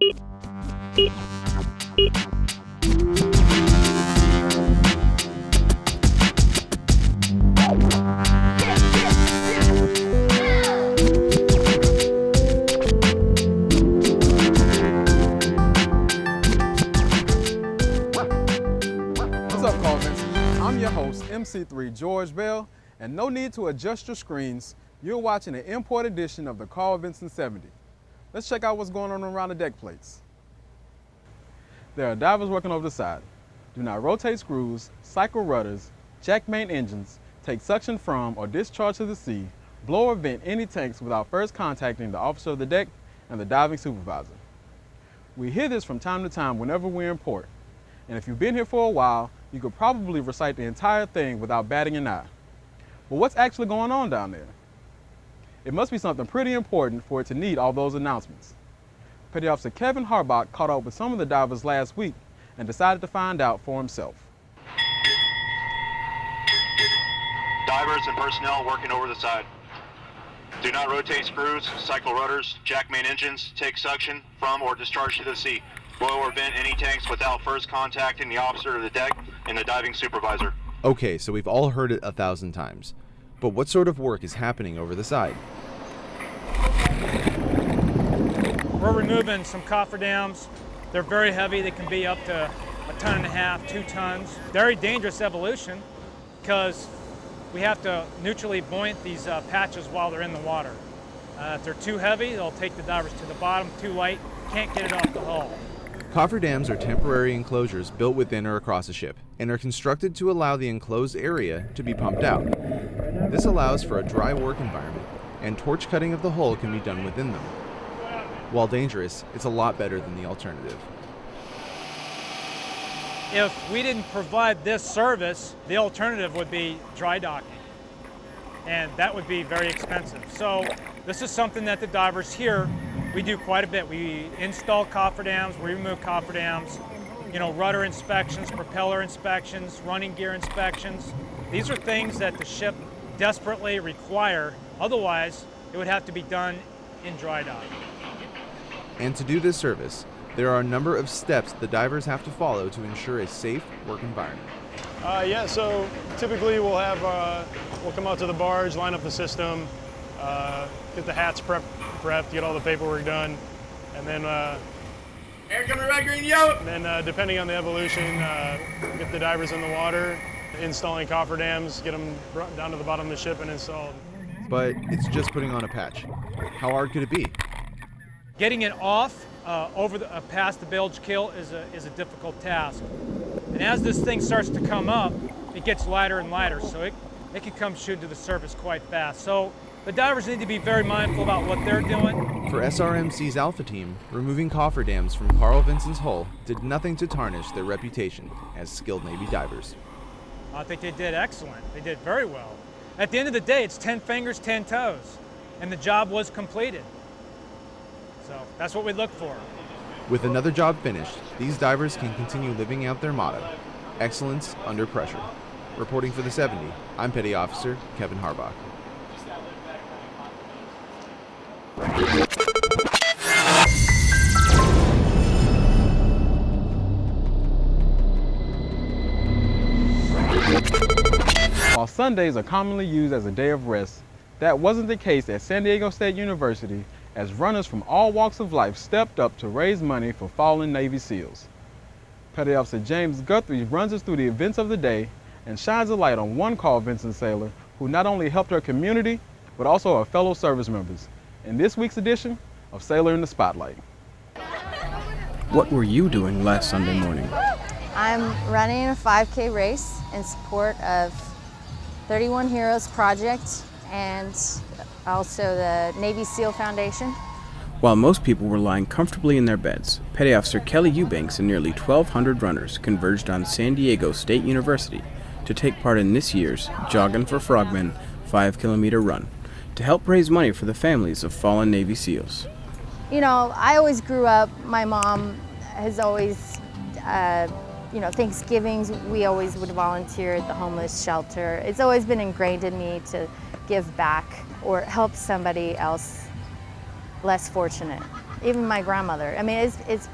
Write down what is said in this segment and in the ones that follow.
What's up, Carl Vinson? I'm your host, MC3 George Bell, and no need to adjust your screens. You're watching an import edition of the Carl Vinson 70. Let's check out what's going on around the deck plates. There are divers working over the side. Do not rotate screws, cycle rudders, jack main engines, take suction from or discharge to the sea, blow or vent any tanks without first contacting the officer of the deck and the diving supervisor. We hear this from time to time whenever we're in port, and if you've been here for a while, you could probably recite the entire thing without batting an eye. But what's actually going on down there? It must be something pretty important for it to need all those announcements. Petty Officer Kevin Harbach caught up with some of the divers last week and decided to find out for himself. Divers and personnel working over the side. Do not rotate screws, cycle rudders, jack main engines, take suction from or discharge to the sea, blow or vent any tanks without first contacting the officer of the deck and the diving supervisor. Okay, so we've all heard it 1,000 times. But what sort of work is happening over the side? We're removing some cofferdams. They're very heavy. They can be up to 1.5 tons, 2 tons. Very dangerous evolution because we have to neutrally buoyant these patches while they're in the water. If they're too heavy, they'll take the divers to the bottom. Too light, can't get it off the hull. Cofferdams are temporary enclosures built within or across a ship and are constructed to allow the enclosed area to be pumped out. This allows for a dry work environment, and torch cutting of the hull can be done within them. While dangerous, it's a lot better than the alternative. If we didn't provide this service, the alternative would be dry docking, and that would be very expensive. So this is something that the divers here, we do quite a bit. We install cofferdams, we remove cofferdams, rudder inspections, propeller inspections, running gear inspections. These are things that the ship desperately require. Otherwise, it would have to be done in dry dock. And to do this service, there are a number of steps the divers have to follow to ensure a safe work environment. So typically we'll come out to the barge, line up the system, get the hats prepped, get all the paperwork done, and then depending on the evolution, get the divers in the water, installing cofferdams, get them brought down to the bottom of the ship and installed. But it's just putting on a patch. How hard could it be? Getting it off past the bilge kill is a difficult task. And as this thing starts to come up, it gets lighter and lighter, so it can come shooting to the surface quite fast. So the divers need to be very mindful about what they're doing. For SRMC's Alpha Team, removing cofferdams from Carl Vinson's hull did nothing to tarnish their reputation as skilled Navy divers. I think they did excellent. They did very well. At the end of the day, it's 10 fingers, 10 toes, and the job was completed. So that's what we look for. With another job finished, these divers can continue living out their motto, excellence under pressure. Reporting for the 70, I'm Petty Officer Kevin Harbach. While Sundays are commonly used as a day of rest, that wasn't the case at San Diego State University as runners from all walks of life stepped up to raise money for fallen Navy SEALs. Petty Officer James Guthrie runs us through the events of the day and shines a light on one Carl Vinson sailor who not only helped her community, but also her fellow service members in this week's edition of Sailor in the Spotlight. What were you doing last Sunday morning? I'm running a 5K race in support of 31 Heroes Project and also the Navy SEAL Foundation. While most people were lying comfortably in their beds, Petty Officer Kelly Eubanks and nearly 1,200 runners converged on San Diego State University to take part in this year's Jogging for Frogmen 5-kilometer run to help raise money for the families of fallen Navy SEALs. I always grew up, my mom has always, Thanksgivings, we always would volunteer at the homeless shelter. It's always been ingrained in me to give back or help somebody else less fortunate. even my grandmother. I mean, it's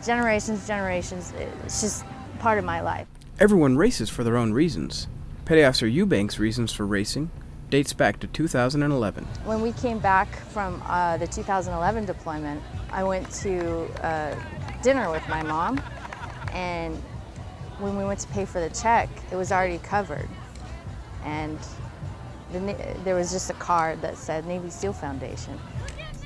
generations. It's just part of my life. Everyone races for their own reasons. Petty Officer Eubanks' reasons for racing dates back to 2011. When we came back from the 2011 deployment, I went to dinner with my mom, and when we went to pay for the check, it was already covered. And there was just a card that said Navy SEAL Foundation.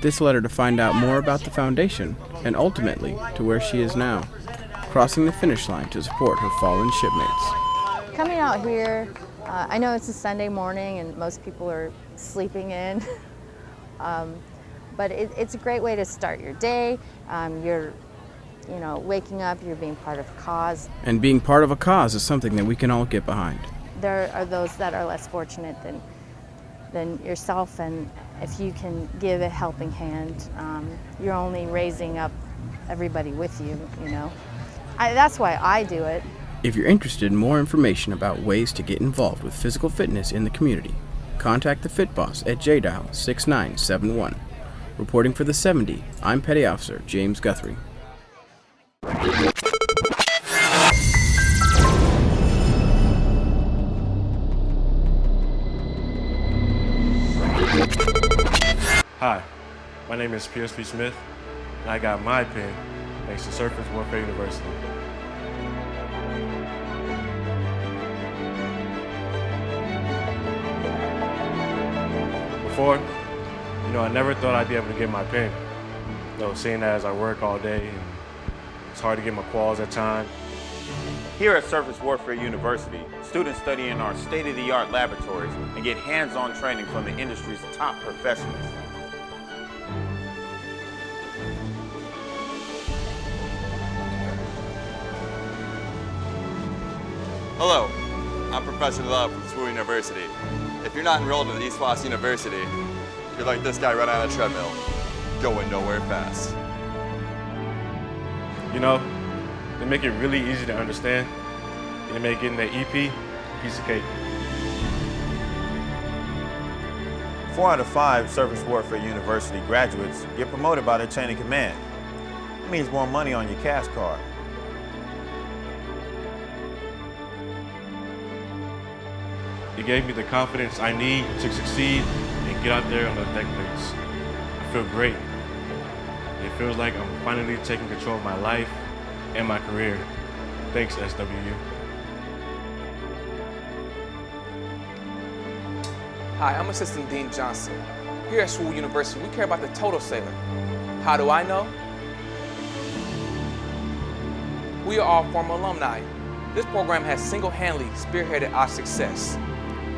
This led her to find out more about the foundation, and ultimately to where she is now, crossing the finish line to support her fallen shipmates. Coming out here, I know it's a Sunday morning and most people are sleeping in, but it's a great way to start your day. You're waking up, you're being part of a cause. And being part of a cause is something that we can all get behind. There are those that are less fortunate than yourself, and if you can give a helping hand, you're only raising up everybody with you, that's why I do it. If you're interested in more information about ways to get involved with physical fitness in the community, contact the Fit Boss at JDial 6971. Reporting for the 70, I'm Petty Officer James Guthrie. Hi, my name is P.S.P. Smith, and I got my pin thanks to Surface Warfare University. Before, I never thought I'd be able to get my pin. Seeing as I work all day, and it's hard to get my quals at times. Here at Surface Warfare University, students study in our state-of-the-art laboratories and get hands-on training from the industry's top professionals. Hello, I'm Professor Love from Swoon University. If you're not enrolled at East West University, you're like this guy running on a treadmill, going nowhere fast. They make it really easy to understand, and they make getting the EP a piece of cake. 4 out of 5 Surface Warfare University graduates get promoted by their chain of command. It means more money on your cash card. It gave me the confidence I need to succeed and get out there on those deck plates. I feel great. It feels like I'm finally taking control of my life and my career. Thanks, SWU. Hi, I'm Assistant Dean Johnson. Here at Swoon University, we care about the total sailor. How do I know? We are all former alumni. This program has single-handedly spearheaded our success.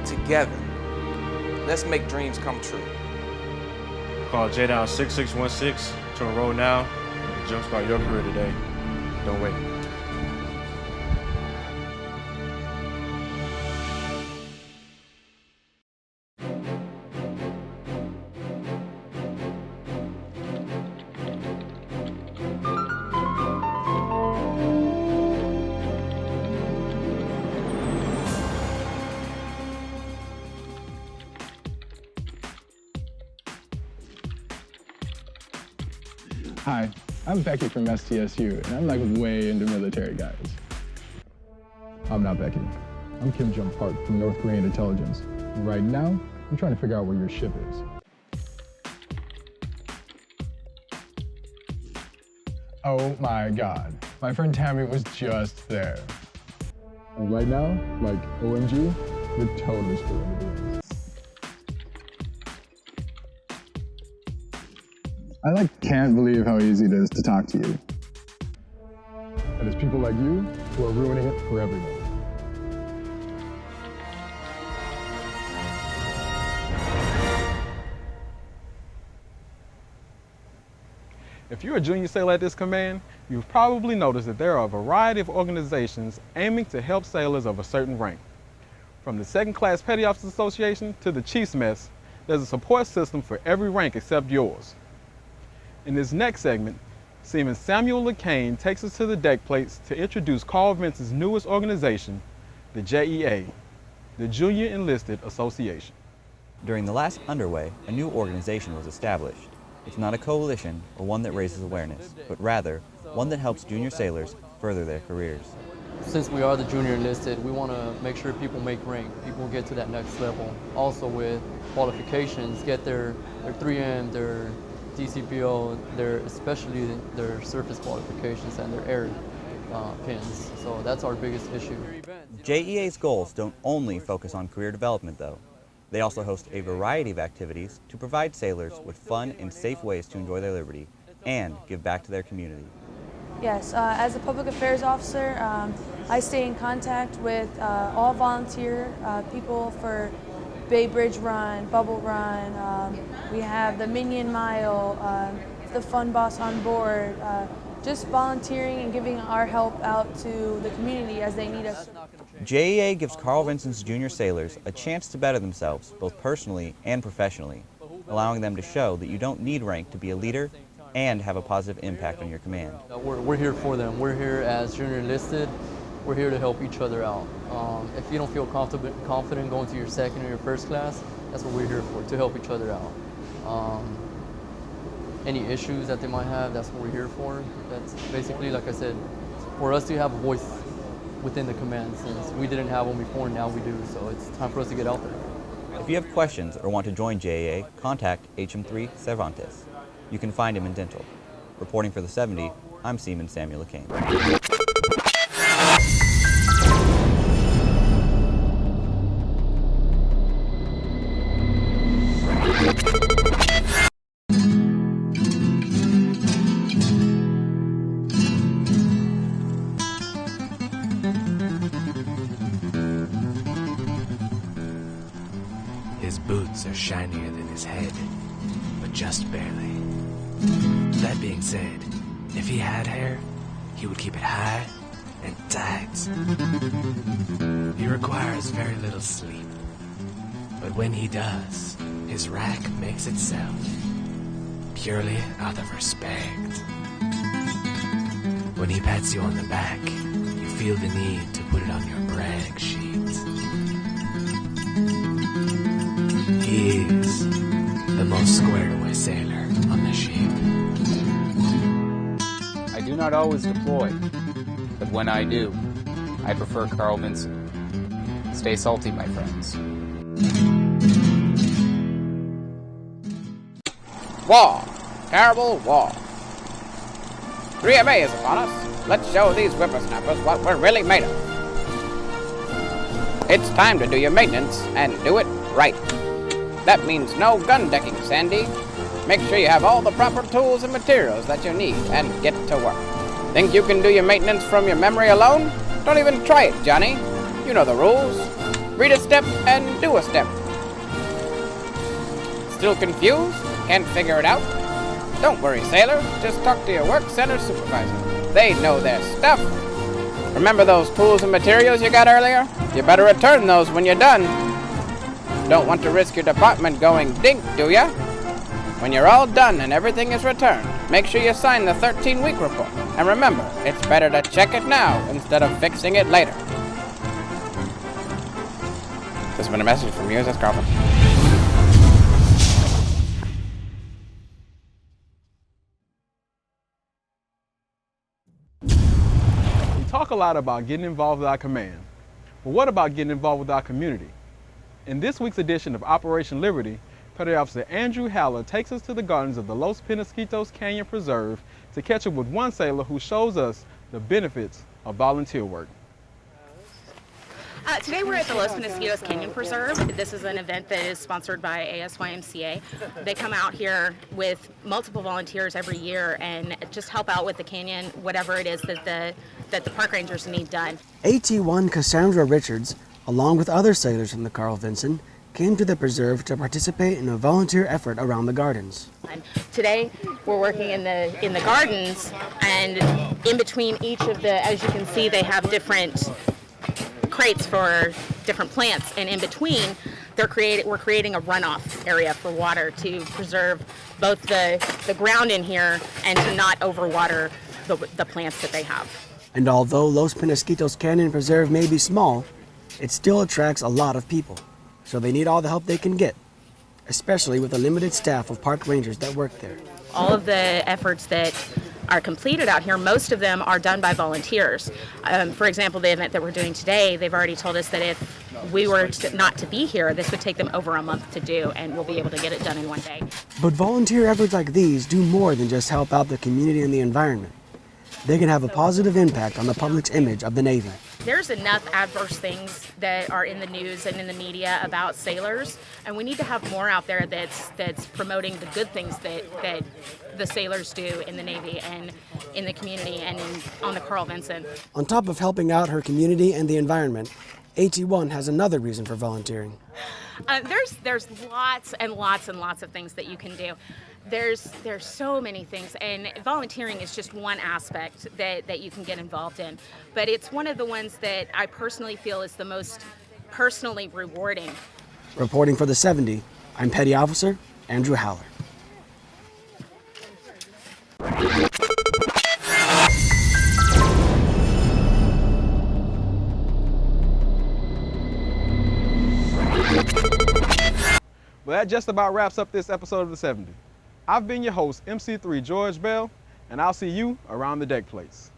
Together, let's make dreams come true. Call JDial 6616 to enroll now and jumpstart your career today. Don't wait. Hi, I'm Becky from STSU, and I'm like way into military guys. I'm not Becky. I'm Kim Jung Park from North Korean intelligence. And right now, I'm trying to figure out where your ship is. Oh my God, my friend Tammy was just there. And right now, like OMG, we're totally screwing the deals. I can't believe how easy it is to talk to you. And it's people like you who are ruining it for everyone. If you're a junior sailor at this command, you've probably noticed that there are a variety of organizations aiming to help sailors of a certain rank. From the Second Class Petty Officers Association to the Chiefs Mess, there's a support system for every rank except yours. In this next segment, Seaman Samuel LeCain takes us to the deck plates to introduce Carl Vinson's newest organization, the JEA, the Junior Enlisted Association. During the last underway, a new organization was established. It's not a coalition or one that raises awareness, but rather one that helps junior sailors further their careers. Since we are the junior enlisted, we want to make sure people make rank, people get to that next level. Also with qualifications, get their 3M, their DCPO, especially their surface qualifications and their air pins. So that's our biggest issue. JEA's goals don't only focus on career development though. They also host a variety of activities to provide sailors with fun and safe ways to enjoy their liberty and give back to their community. Yes, as a public affairs officer, I stay in contact with all volunteer people for Bay Bridge Run, Bubble Run. We have the Minion Mile, the Fun Boss on Board, just volunteering and giving our help out to the community as they need us. JEA gives Carl Vinson's junior sailors a chance to better themselves, both personally and professionally, allowing them to show that you don't need rank to be a leader and have a positive impact on your command. We're here for them. We're here as junior enlisted. We're here to help each other out. If you don't feel confident going to your second or your first class, that's what we're here for, to help each other out. Any issues that they might have, that's what we're here for. That's basically, like I said, for us to have a voice within the command, since we didn't have one before, now we do, so it's time for us to get out there. If you have questions or want to join JEA, contact HM3 Cervantes. You can find him in Dental. Reporting for the 70, I'm Seaman Samuel Kane. His boots are shinier than his head, but just barely. That being said, if he had hair, he would keep it high and tight. He requires very little sleep, but when he does, his rack makes itself, purely out of respect. When he pats you on the back, you feel the need to put it on your brag sheet. He is the most squared away sailor on the ship. I do not always deploy, but when I do, I prefer Carl Vinson. Stay salty, my friends. War. Terrible war. 3MA is upon us. Let's show these whippersnappers what we're really made of. It's time to do your maintenance and do it right. That means no gun decking, Sandy. Make sure you have all the proper tools and materials that you need and get to work. Think you can do your maintenance from your memory alone? Don't even try it, Johnny. You know the rules. Read a step and do a step. Still confused? Can't figure it out? Don't worry, sailor. Just talk to your work center supervisor. They know their stuff. Remember those tools and materials you got earlier? You better return those when you're done. Don't want to risk your department going dink, do ya? When you're all done and everything is returned, make sure you sign the 13-week report. And remember, it's better to check it now instead of fixing it later. This has been a message from USS Carl Vinson. We talk a lot about getting involved with our command, but what about getting involved with our community? In this week's edition of Operation Liberty, Petty Officer Andrew Haller takes us to the gardens of the Los Penasquitos Canyon Preserve to catch up with one sailor who shows us the benefits of volunteer work. Today we're at the Los Penasquitos Canyon Preserve. This is an event that is sponsored by ASYMCA. They come out here with multiple volunteers every year and just help out with the canyon, whatever it is that the park rangers need done. AT1 Cassandra Richards, along with other sailors from the Carl Vinson, came to the preserve to participate in a volunteer effort around the gardens. And today we're working in the gardens, and in between each of the, as you can see, they have different crates for different plants, and in between we're creating a runoff area for water to preserve both the ground in here and to not overwater the plants that they have. And although Los Penasquitos Canyon Preserve may be small, it still attracts a lot of people, so they need all the help they can get. especially with the limited staff of park rangers that work there. All of the efforts that are completed out here, most of them are done by volunteers. For example, the event that we're doing today, they've already told us that if we were not to be here, this would take them over a month to do, and we'll be able to get it done in one day. But volunteer efforts like these do more than just help out the community and the environment. They can have a positive impact on the public's image of the Navy. There's enough adverse things that are in the news and in the media about sailors, and we need to have more out there that's promoting the good things that the sailors do in the Navy and in the community and on the Carl Vinson. On top of helping out her community and the environment, AT1 has another reason for volunteering. There's lots and lots and lots of things that you can do. There's so many things, and volunteering is just one aspect that you can get involved in. But it's one of the ones that I personally feel is the most personally rewarding. Reporting for the 70, I'm Petty Officer Andrew Haller. Well, that just about wraps up this episode of the 70. I've been your host, MC3 George Bell, and I'll see you around the deck plates.